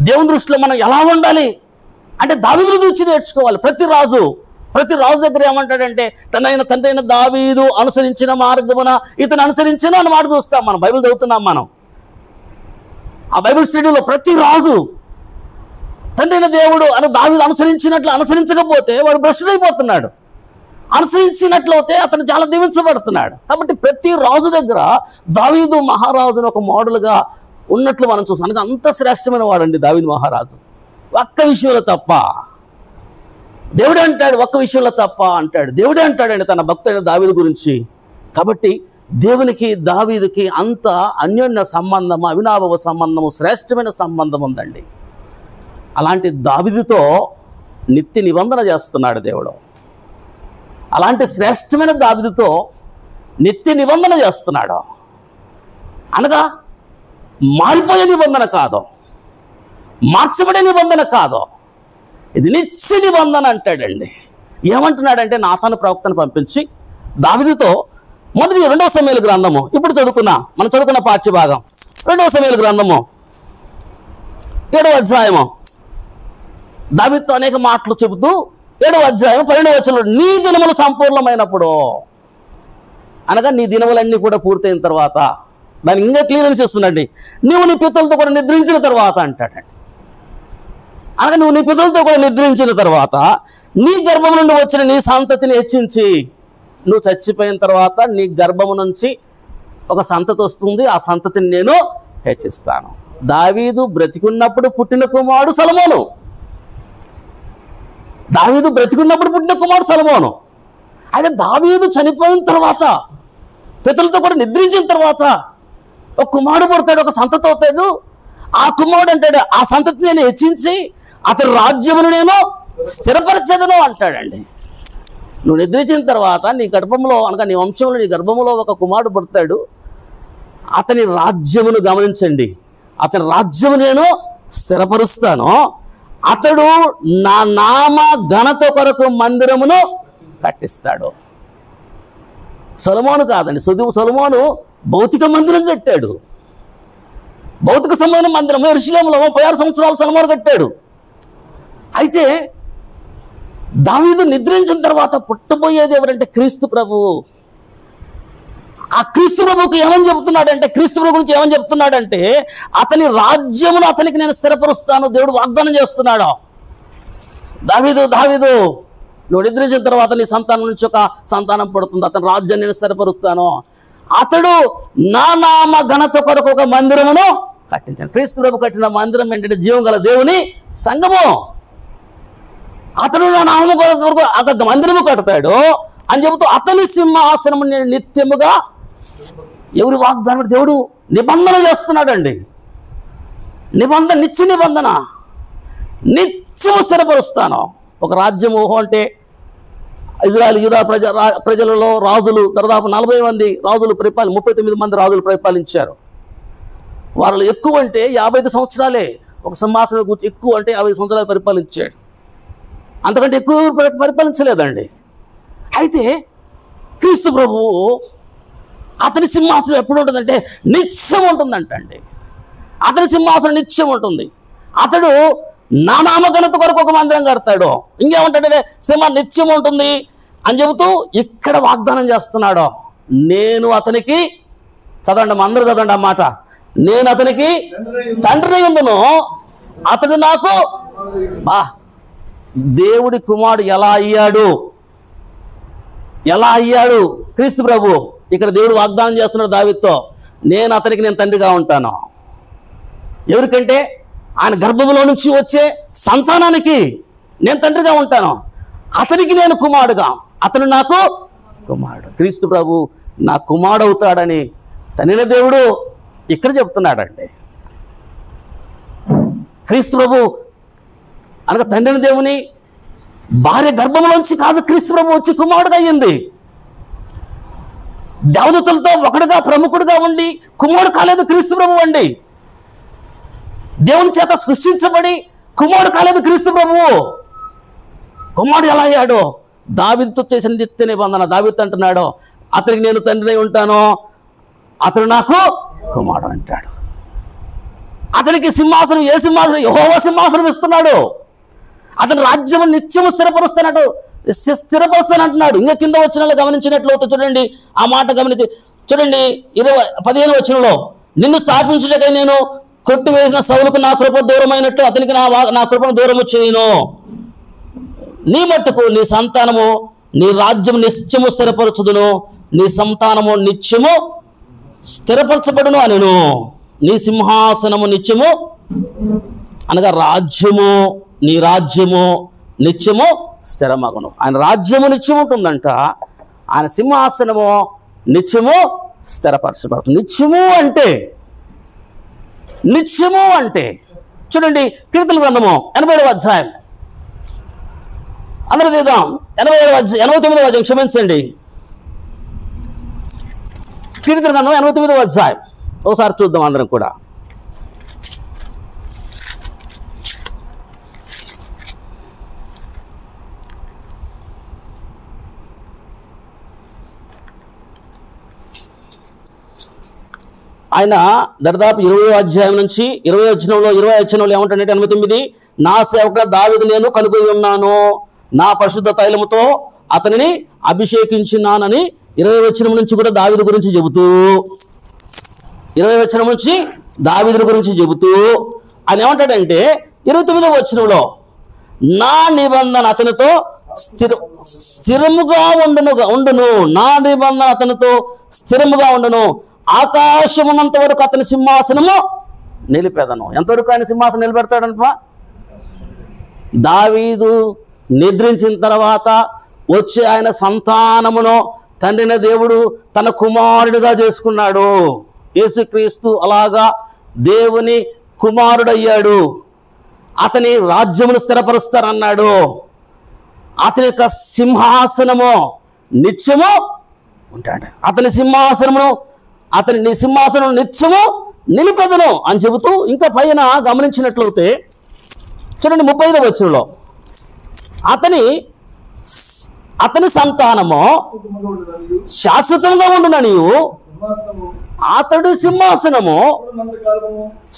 దేవుని దృష్టిలో మనం ఎలా ఉండాలి అంటే దావీదును చూసి నేర్చుకోవాలి. ప్రతి రాజు దగ్గర ఏమంటాడంటే తండ్రి అయిన దావీదు అనుసరించిన మార్గమున ఇతను అనుసరించిన అని మాట చూస్తాం. మనం బైబిల్ చదువుతున్నాం. మనం ఆ బైబిల్ స్టడీలో ప్రతి రాజు తండ్రి అయిన దేవుడు అని దావీదు అనుసరించకపోతే వాడు భ్రష్టుడైపోతున్నాడు. అనుసరించినట్లయితే అతను చాలా దీవించబడుతున్నాడు. కాబట్టి ప్రతి రాజు దగ్గర దావీదు మహారాజును ఒక మోడల్గా ఉన్నట్లు మనం చూస్తాం. అందుకే అంత శ్రేష్టమైన వాడండి దావీదు మహారాజు. ఒక్క విషయంలో తప్ప దేవుడే అంటాడు, ఒక్క విషయంలో తప్ప అంటాడు. దేవుడే అంటాడండి తన భక్తుడైన దావీదు గురించి. కాబట్టి దేవునికి దావీదుకి అంత అన్యోన్య సంబంధము, అవినాభావ సంబంధము, శ్రేష్టమైన సంబంధం ఉందండి. అలాంటి దావీదుతో నిత్య నిబంధన చేస్తున్నాడు దేవుడు. అలాంటి శ్రేష్టమైన దావీదుతో నిత్య నిబంధన చేస్తున్నాడు. అనగా మారిపోయే నిబంధన కాదు, మార్చబడే నిబంధన కాదు, ఇది నిత్య నిబంధన అంటాడండి. ఏమంటున్నాడంటే నాతాను ప్రవక్తను పంపించి దావీదుతో మొదటి 2వ సమూయేలు గ్రంథము, ఇప్పుడు మనం చదువుకున్న పాఠ్యభాగం 2వ సమూయేలు గ్రంథము 7వ అధ్యాయము దావీదుతో అనేక మాటలు చెబుతూ 7వ అధ్యాయం 12వ వచనంలో నీ దినములు సంపూర్ణమైనప్పుడు, అనగా నీ దినములన్నీ కూడా పూర్తయిన తర్వాత, దాన్ని ఇంకా క్లియరెన్స్ ఇస్తుందండి. నువ్వు నీ పితరులతో కూడా నిద్రించిన తర్వాత అంటాడండి. అనగా నువ్వు నీ పితరులతో కూడా నిద్రించిన తర్వాత నీ గర్భము నుండి వచ్చిన నీ సంతతిని హెచ్చించి, నువ్వు చచ్చిపోయిన తర్వాత నీ గర్భము నుంచి ఒక సంతతి వస్తుంది, ఆ సంతతిని నేను హెచ్చిస్తాను. దావీదు బ్రతికున్నప్పుడు పుట్టిన కుమారుడు సొలొమోను. దావీదు బ్రతికున్నప్పుడు పుట్టిన కుమారుడు సొలొమోను. అయితే దావీదు చనిపోయిన తర్వాత, పితరులతో కూడా నిద్రించిన తర్వాత ఒక కుమారుడు పుడతాడు, ఒక సంతతి అవుతాడు. ఆ కుమారుడు అంటాడు, ఆ సంతతిని నేను హెచ్చించి అతని రాజ్యమును నేను స్థిరపరచదను అంటాడండి. నువ్వు నిద్రించిన తర్వాత నీ గర్భంలో, అనగా నీ వంశంలో, నీ గర్భంలో ఒక కుమారుడు పుడతాడు. అతని రాజ్యమును గమనించండి, అతని రాజ్యము నేను స్థిరపరుస్తాను. అతడు నా నామ ఘనత కొరకు మందిరమును కట్టిస్తాడు. సొలొమోను కాదండి, సొలొమోను భౌతిక మందిరం కట్టాడు. భౌతిక సంబంధమైన మందిరం యెరూషలేములో 36 సంవత్సరాలు సొలొమోను కట్టాడు. అయితే దావీదు నిద్రించిన తర్వాత పుట్టబోయేది ఎవరంటే క్రీస్తు ప్రభువు. ఆ క్రీస్తు ప్రభువుకి ఏమని చెబుతున్నాడంటే, క్రీస్తు ప్రభు గురించి ఏమని చెప్తున్నాడంటే, అతని రాజ్యమును అతనికి నేను స్థిరపరుస్తాను. దేవుడు వాగ్దానం చేస్తున్నాడు. దావీదు నువ్వు నిద్రించిన తర్వాత నీ సంతానం నుంచి ఒక సంతానం పడుతుంది, అతని రాజ్యాన్ని నేను స్థిరపరుస్తాను. అతడు నా నామ ఘనత కొరకు ఒక మందిరమును కట్టించాను. క్రీస్తు ప్రభు కట్టిన మందిరం ఏంటంటే జీవం గల దేవుని సంఘము. అతడు నా నామము కొరకు అతని మందిరము కడతాడు అని చెబుతూ అతని సింహాసనము నేను నిత్యముగా, ఎవరి వాగ్దానం, దేవుడు నిబంధన చేస్తున్నాడండి. నిత్య నిబంధన, నిత్యము స్థిరపరుస్తాను. ఒక రాజ్యం ఊహ అంటే ఇజ్రాయెల్ యూదా ప్రజలలో రాజులు దాదాపు 40 మంది రాజులు 39 మంది రాజులు పరిపాలించారు. వాళ్ళు ఎక్కువ అంటే 55 సంవత్సరాలే. ఒక సింహాసనం కూర్చి ఎక్కువ అంటే 50 సంవత్సరాలు పరిపాలించాడు. అంతకంటే ఎక్కువ పరిపాలించలేదండి. అయితే క్రీస్తు ప్రభువు అతని సింహాసనం ఎప్పుడు ఉంటుందంటే నిత్యం ఉంటుందంటండి. అతని సింహాసనం నిత్యం ఉంటుంది. అతడు నా నామఘనత కొరకు ఒక మందిరం కడతాడు. ఇంకేమంటాడంటే సింహాసనం నిత్యం ఉంటుంది అని చెబుతూ ఇక్కడ వాగ్దానం చేస్తున్నాడు. నేను అతనికి, చదవండి అందరూ చదవండి ఆ మాట, నేను అతనికి తండ్రి ఉందును, అతడు నాకు దేవుడి కుమారుడు ఎలా అయ్యాడు? క్రీస్తు ప్రభు ఇక్కడ దేవుడు వాగ్దానం చేస్తున్నాడు దావీదుతో, నేను అతనికి నేను తండ్రిగా ఉంటాను. ఎవరికంటే ఆయన గర్భంలో నుంచి వచ్చే సంతానానికి నేను తండ్రిగా ఉంటాను, అతనికి నేను కుమారుడుగా, అతను నాకు కుమారుడు. క్రీస్తు ప్రభు నా కుమారుడు అవుతాడని తండ్రి దేవుడు ఇక్కడ చెప్తున్నాడండి. క్రీస్తు ప్రభు అనగా తండ్రిని దేవుని భార్య గర్భంలోంచి కాదు క్రీస్తు ప్రభు వచ్చి కుమారుడుగా అయ్యింది. దేవదూతలతో ఒకడుగా ప్రముఖుడుగా ఉండి కుమారుడు కాలేదు క్రీస్తు ప్రభు అండి. దేవుని చేత సృష్టించబడి కుమారుడు కాలేదు క్రీస్తు ప్రభువు. కుమారుడు ఎలా అయ్యాడు? దావీదుతో చేసిన నిత్య నిబంధన. దావీదు అంటున్నాడు, అతనికి నేను తండ్రి ఉంటాను, అతను నాకు కుమారుడు అంటాడు. అతనికి సింహాసనం, ఏ సింహాసనం? యెహోవా సింహాసనం ఇస్తున్నాడు. అతని రాజ్యం నిత్యము స్థిరపరుస్తానంటున్నాడు. ఇంకా కింద వచనాలు గమనించినట్లయితే చూడండి, ఆ మాట గమనించి చూడండి, 15 వచనంలో, నిన్ను స్థాపించుటకై నేను కొట్టివేసిన సౌలుకు నా కృప దూరమైనట్టు అతనికి నా కృపను దూరము చేయను. నీ మట్టుకు నీ సంతానము నీ రాజ్యం నిత్యము స్థిరపరచుదును, నీ సంతానము నిత్యము స్థిరపరచబడును అనెను. నీ సింహాసనము నిత్యము అనగా రాజ్యము, నీ రాజ్యము నిత్యము స్థిరమగును. ఆయన రాజ్యము నిత్యం ఉంటుందంట, ఆయన సింహాసనము నిత్యము స్థిరపరచబడుతుంది. నిత్యము అంటే చూడండి, కీర్తన గ్రంథము 87వ అధ్యాయం, అందరూ తీద్దాం. 89వ అధ్యాయం, క్షమించండి, కీర్తన గ్రంథం 89వ అధ్యాయం ఒకసారి చూద్దాం అందరం కూడా. ఆయన దాదాపు 20వ అధ్యాయం నుంచి 20వ వచనంలో ఏమంటాడంటే 89, నా సేవకుడు దావీదు నేను కనుగొని ఉన్నాను, నా పరిశుద్ధ తైలముతో అతనిని అభిషేకించున్నానని 20వ వచనం నుంచి కూడా దావీదు గురించి చెబుతూ, 20వ వచనం నుంచి దావీదు గురించి చెబుతూ ఆయన ఏమంటాడంటే 29వ వచనంలో, నా నిబంధన అతనితో స్థిరముగా ఉండును, నా నిబంధన అతనితో స్థిరముగా ఉండును, ఆకాశమున్నంత వరకు అతని సింహాసనము నిలిపెదను. ఎంతవరకు ఆయన సింహాసనం నిలబెడతాడంట? దావీదు నిద్రించిన తర్వాత వచ్చే ఆయన సంతానమును తండ్రిన దేవుడు తన కుమారుడిగా చేసుకున్నాడు. యేసుక్రీస్తు అలాగా దేవుని కుమారుడయ్యాడు. అతని రాజ్యమును స్థిరపరుస్తారన్నాడు. అతని యొక్క సింహాసనము నిత్యము ఉంటాడు. నీ సింహాసనం నిత్యము నిలిపెదను అని చెబుతూ ఇంకా పైన గమనించినట్లయితే చూడండి 35వ వచనంలో, అతని సంతానము శాశ్వతంగా ఉండుననియు, అతడు సింహాసనము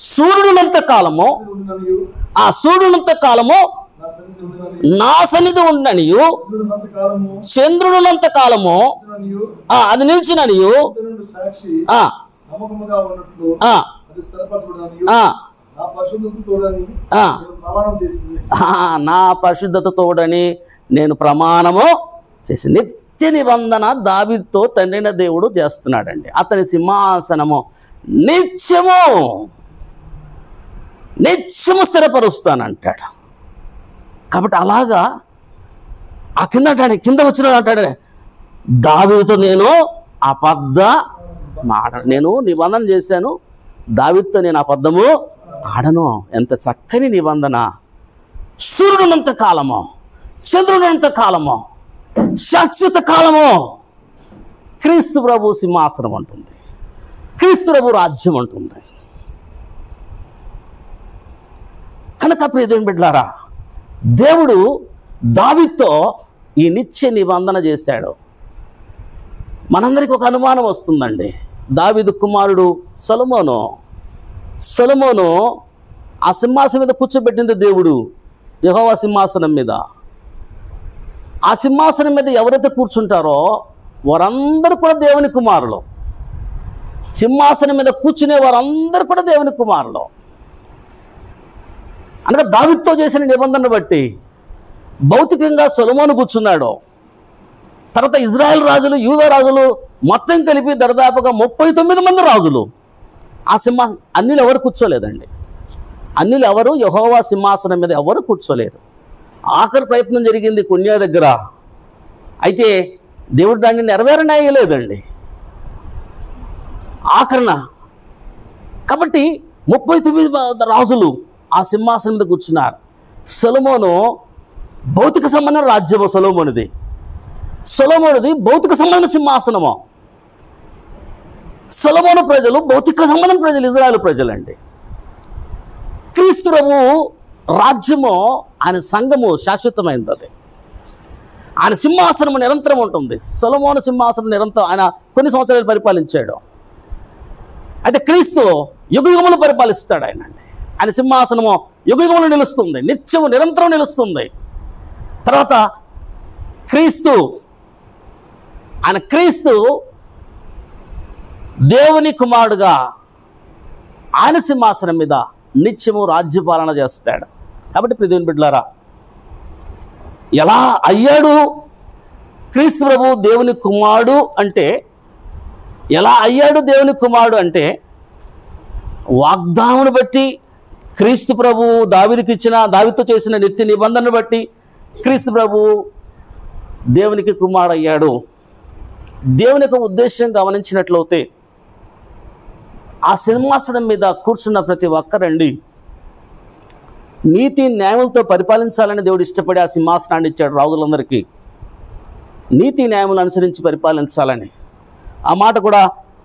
సూర్యునంత కాలము నా సన్నిధి ఉండనియు, చంద్రుడునంత కాలము అది నిలిచిననియు, నా పరిశుద్ధత తోడని నేను ప్రమాణము చేసి. నిత్య నిబంధన దావీదుతో తండ్రిన దేవుడు చేస్తున్నాడండి. అతని సింహాసనము నిత్యము స్థిరపరుస్తానంటాడు. కాబట్టి అలాగా ఆ కింద వచ్చిన అంటాడు, దావీదుతో నేను నేను నిబంధన చేశాను, దావీదుతో నేను అబద్ధము ఆడను. ఎంత చక్కని నిబంధన! సూర్యుడునంత కాలము, చంద్రుడునంత కాలము, శాశ్వత కాలము క్రీస్తు ప్రభు సింహాసనం ఉంటుంది, క్రీస్తు ప్రభు రాజ్యం ఉంటుంది. కనుక ప్రియ దేవుని బిడ్డలారా, దేవుడు దావీదుతో ఈ నిత్య నిబంధన చేశాడు. మనందరికీ ఒక అనుమానం వస్తుందండి. దావీదు కుమారుడు సొలొమోను ఆ సింహాసనం మీద కూర్చోబెట్టింది దేవుడు, యెహోవా సింహాసనం మీద. ఆ సింహాసనం మీద ఎవరైతే కూర్చుంటారో వారందరూ కూడా దేవుని కుమారులు. సింహాసనం మీద కూర్చునే వారందరూ కూడా దేవుని కుమారులు. అనగా దావీదుతో చేసిన నిబంధనను బట్టి భౌతికంగా సొలొమోను కూర్చున్నాడు. తర్వాత ఇజ్రాయెల్ రాజులు, యూదా రాజులు మొత్తం కలిపి దరిదాపుగా 39 మంది రాజులు ఆ అన్యులు ఎవరు కూర్చోలేదండి. అన్యులు ఎవరు యెహోవా సింహాసనం మీద ఎవరు కూర్చోలేదు. ఆఖరి ప్రయత్నం జరిగింది కొన్యా దగ్గర. అయితే దేవుడు దాన్ని నెరవేరనేయలేదండి ఆఖరణ. కాబట్టి 39 రాజులు ఆ సింహాసనం మీద కూర్చున్నారు. సొలొమోను భౌతిక సంబంధం రాజ్యము సొలొమోనుది భౌతిక సంబంధం సింహాసనము. సొలొమోను ప్రజలు భౌతిక సంబంధం ప్రజలు, ఇజ్రాయేలు ప్రజలండి. క్రీస్తు ప్రభు రాజ్యము, ఆయన సంఘము శాశ్వతమైనది. అది ఆయన సింహాసనము నిరంతరం ఉంటుంది. సొలొమోను సింహాసనం నిరంతరం ఆయన కొన్ని సంవత్సరాలు పరిపాలించాడు. అయితే క్రీస్తు యుగయుగములు పరిపాలిస్తాడు. ఆయన సింహాసనము యుగయుగములు నిలుస్తుంది, నిత్యము నిరంతరం నిలుస్తుంది. తర్వాత క్రీస్తు దేవుని కుమారుడుగా ఆయన సింహాసనం మీద నిత్యము రాజ్యపాలన చేస్తాడు. కాబట్టి ప్రియమైన బిడ్డలారా, ఎలా అయ్యాడు క్రీస్తు ప్రభు దేవుని కుమారుడు అంటే, ఎలా అయ్యాడు దేవుని కుమారుడు అంటే, వాగ్దానమును బట్టి క్రీస్తు ప్రభు దావీదుతో చేసిన నిత్య నిబంధనను బట్టి క్రీస్తు ప్రభు దేవునికి కుమారుడు అయ్యాడు. దేవుని యొక్క ఉద్దేశం గమనించినట్లయితే ఆ సింహాసనం మీద కూర్చున్న ప్రతి ఒక్కరండి నీతి న్యాయములతో పరిపాలించాలని దేవుడు ఇష్టపడి ఆ సింహాసనాన్ని ఇచ్చాడు రాజులందరికీ. నీతి న్యాయములు అనుసరించి పరిపాలించాలని. ఆ మాట కూడా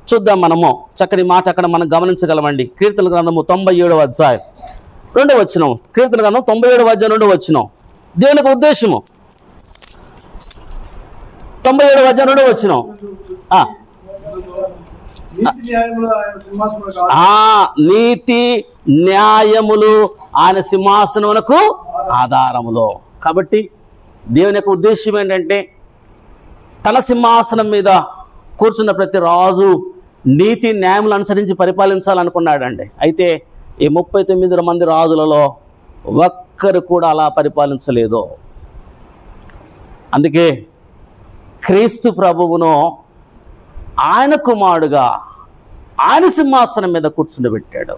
చూద్దాం మనము. చక్కని మాట అక్కడ మనం గమనించగలమండి. కీర్తన గ్రంథము 97వ అధ్యాయం 2వ వచనం. కీర్తన గ్రంథం 97వ అధ్యాయం 2వ వచనం. దేవుని యొక్క ఉద్దేశము 97వ అధ్యాయం 2వ వచనం. నీతి న్యాయములు ఆయన సింహాసనమునకు ఆధారములో. కాబట్టి దేవుని యొక్క ఉద్దేశం ఏంటంటే, తన సింహాసనం మీద కూర్చున్న ప్రతి రాజు నీతి న్యాయములు అనుసరించి పరిపాలించాలనుకున్నాడండి. అయితే ఈ 39 మంది రాజులలో ఒక్కరు కూడా అలా పరిపాలించలేదు. అందుకే క్రీస్తు ప్రభువును ఆయన కుమారుడుగా ఆయన సింహాసనం మీద కూర్చుండబెట్టాడు.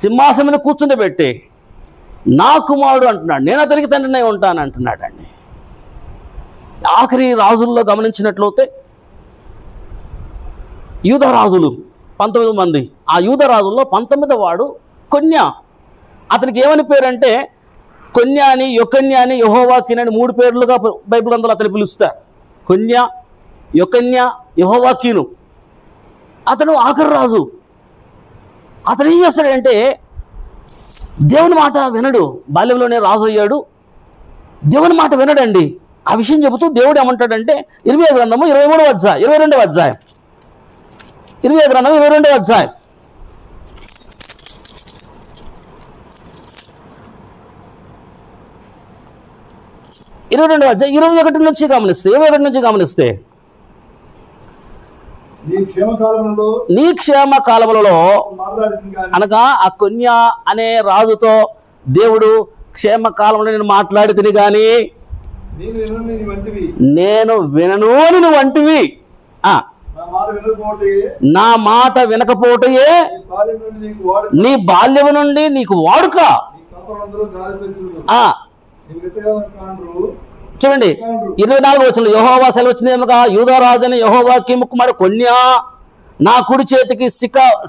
సింహాసనం మీద కూర్చుండబెట్టి నా కుమారుడు అంటున్నాడు, నేను అతనికి తండ్రినే ఉంటాను అంటున్నాడండి. ఆఖరి రాజుల్లో గమనించినట్లయితే యూదా రాజులు 19 మంది. ఆ యూదా రాజుల్లో 19వ వాడు కొన్యా. అతనికి ఏమని పేరంటే, కొన్యా అని, యొకన్యా అని, యెహోవాకీను అని 3 పేర్లుగా బైబిల్ అందులో అతను పిలుస్తారు. కొన్యా, యొకన్యా, యెహోవాకీను. అతను ఆఖరి రాజు. అతను ఏం చేస్తాడంటే, దేవుని మాట వినడు. బాల్యంలోనే రాజు అయ్యాడు, దేవుని మాట వినడండి. ఆ విషయం చెబుతూ దేవుడు ఏమంటాడంటే, 22వ గ్రంథము 22వ అధ్యాయం 22వ అధ్యాయం 22వ గ్రంథం 22వ అధ్యాయం 22వ అధ్యాయం 21 నుంచి గమనిస్తే నీ క్షేమ కాలములలో అనగా ఆ కొన్యా అనే రాజుతో దేవుడు క్షేమ కాలంలో నేను మాట్లాడి తిని కానీ నేను వినను అని నువ్వు అంటివి. నా మాట వినకపోతే నీ బాల్యము నుండి నీకు వాడుక. చూడండి 24వ వచనంలో యెహోవా సెలవిచ్చింది ఏమనగా, యూదా రాజుని యెహోవాకీము కుమారుడు కొన్యా నా కుడి చేతికి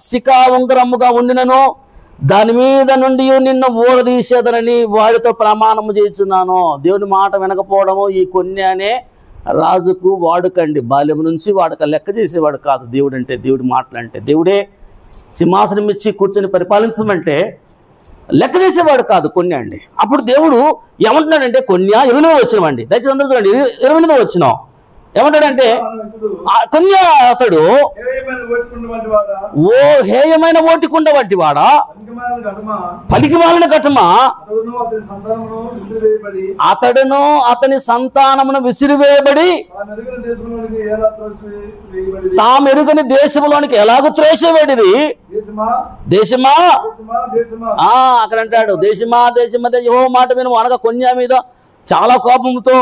శిఖా ఉంగరముగా ఉండినను దాని మీద నుండి నిన్ను ఊరదీసేదనని వాడితో ప్రమాణము చేస్తున్నాను. దేవుని మాట వినకపోవడము ఈ కొన్యానే రాజుకు వాడుకండి. బాల్యం నుంచి వాడుక లెక్క చేసేవాడు కాదు. దేవుడు అంటే, దేవుడి మాటలంటే, దేవుడే సింహాసనం ఇచ్చి కూర్చొని పరిపాలించమంటే లెక్క చేసేవాడు కాదు కొన్యా అండి. అప్పుడు దేవుడు ఏమంటున్నాడంటే, కొన్యా 28వ వచనం అండి, దయచేసి అందరూ చూడండి. 28వ వచనం ఏమంటాడంటే కన్య అతడు ఓ హేయమైన ఓటికుండ వంటి వాడా, పలికి మాలిన ఘటమా, అతడును అతని సంతానమును విసిరివేయబడి తామెరుగని దేశంలోనికి ఎలాగో త్రోసివేడిరి. దేశమా అక్కడ అంటాడు, దేశమా దేశమా యెహోవా మాట విను అనగా కొన్యా మీద చాలా కోపంతో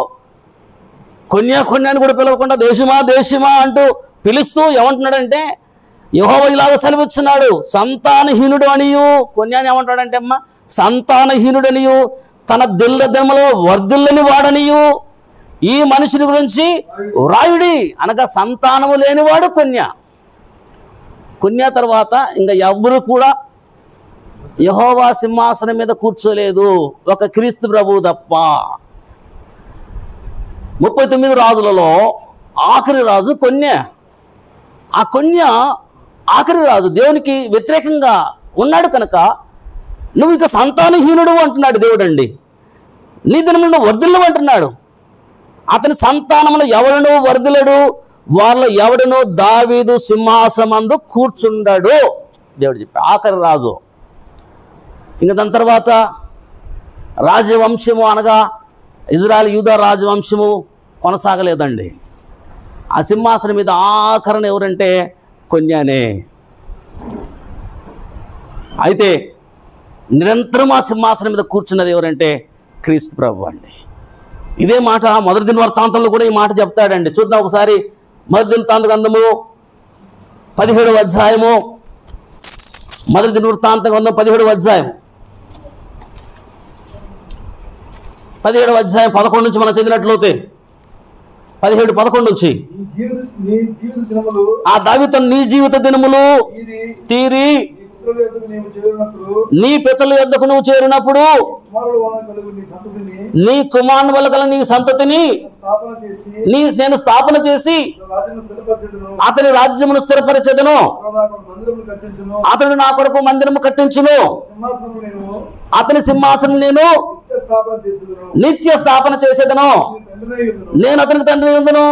కొన్యాని కూడా పిలవకుండా దేశమా దేశమా అంటూ పిలుస్తూ ఏమంటున్నాడంటే, యెహోవా ఇలాగ సెలవిస్తున్నాడు, సంతానహీనుడు అనియు, కొన్యాని ఏమంటాడంటే అమ్మ సంతానహీనుడనియు తన దిల్లదెమ్మలో వర్ధిల్లని వాడనియు ఈ మనుషుని గురించి వ్రాయుడి అనగా సంతానము లేనివాడు కొన్య తర్వాత ఇంకా ఎవ్వరు కూడా యెహోవా సింహాసనం మీద కూర్చోలేదు, ఒక క్రీస్తు ప్రభువు తప్ప. 39 రాజులలో ఆఖరి రాజు కొన్య. ఆ కొన్య ఆఖరి రాజు దేవునికి వ్యతిరేకంగా ఉన్నాడు కనుక నువ్వు ఇక సంతానహీనుడు అంటున్నాడు దేవుడు అండి. నీ దినములను వర్ధిల్లు అంటున్నాడు. అతని సంతానమును ఎవడనో వర్ధిల్లడు, వాళ్ళ ఎవడనో దావీదు సింహాసనమందు కూర్చుండడు దేవుడు చెప్పాడు. ఆఖరి రాజు. ఇంక దాని తర్వాత రాజవంశము అనగా ఇజ్రాయెల్ యూదా రాజవంశము కొనసాగలేదండి. ఆ సింహాసనం మీద ఆఖరణ ఎవరంటే కొన్యానే. అయితే నిరంతరం ఆ సింహాసనం మీద కూర్చున్నది ఎవరంటే క్రీస్తు ప్రభు అండి. ఇదే మాట మొదటి దినవృత్తాంతంలో కూడా ఈ మాట చెప్తాడండి. చూద్దాం ఒకసారి. మొదటి దినవృత్తాంత గ్రంథము 17వ అధ్యాయము, మొదటి దినవృత్తాంత గ్రంథం 17వ అధ్యాయం 11 నుంచి మనం చదివినట్లయితే 17-11 నుంచి, ఆ దావీదు నీ జీవిత దినములు తీరి నీ పితరుల యొద్దకు నువ్వు చేరినప్పుడు నీ కుమారుని వల్ల గల నీ సంతతిని నేను స్థాపన చేసి అతని రాజ్యమును స్థిరపరిచెదను, అతడు నా కొరకు మందిరము కట్టించును, అతని సింహాసనం నేను నిత్య స్థాపన చేసేదను, నేను అతనికి తండ్రి ఉందును,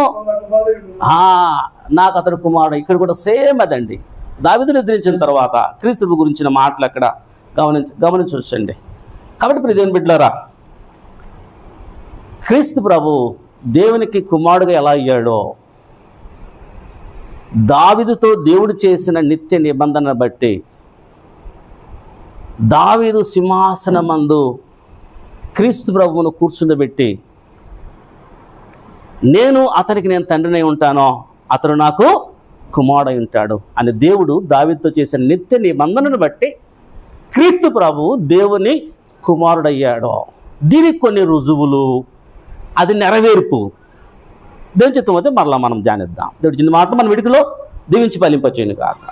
నాకు అతడు కుమారుడు. ఇక్కడ కూడా సేమ్ అదండి. దావీదును నిద్రించిన తర్వాత క్రీస్తు గురించిన మాటలు అక్కడ గమనించవచ్చండి. కాబట్టి ఇప్పుడు దేవుని బిడ్డలారా, క్రీస్తు ప్రభు దేవునికి కుమారుడుగా ఎలా అయ్యాడో దావీదుతో దేవుడు చేసిన నిత్య నిబంధనను బట్టి దావీదు సింహాసనమందు క్రీస్తు ప్రభువును కూర్చుండబెట్టి నేను తండ్రినై ఉంటానో అతడు నాకు కుమారుడై ఉంటాడు అని దేవుడు దావీదుతో చేసిన నిత్య నిబంధనను బట్టి క్రీస్తు ప్రభు దేవుని కుమారుడయ్యాడు. దీనికి కొన్ని రుజువులు, అది నెరవేర్పు. దేవుని చిత్తం అయితే మరలా మనం ధ్యానిద్దాం. దేవుడి చిన్న మాట మన విడికిలో దీవించి ఫలింపచేయును గాక.